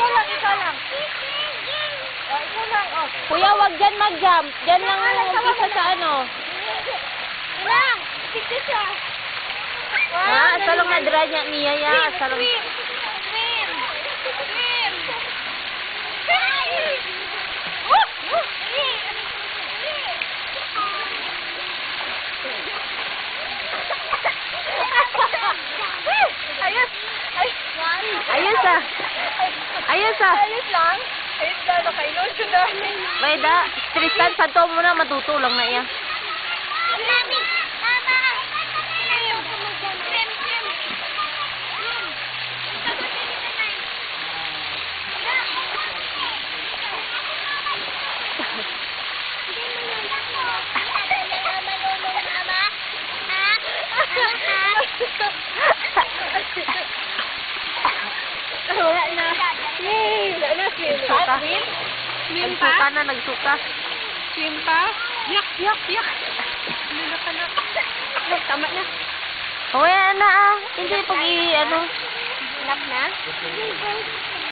ikaw lang, ikaw lang. Oh, ikaw lang, oh. Kuya, wag dyan mag-jump. Dyan lang umpisa sa ano. Ilang! Tignan siya. Ha? Asalong na dry niya, Mia ya. Asalong. Swim! Swim! Swim! Swim! Woo! Woo! Ayos! Ayos ah. Ayos ah. Ayos lang. Ayos lang. Nakailon siya na. May da. Tristan, santo mo na matutulong na iya. Wala na. Yay! Wala na. Nagsuka. Swim pa? Nagsuka na, nagsuka. Swim pa? Yak, yak, yak. Ano ka na? Oh, tama na. Huwag na ah. Hindi pag ano. Enough na?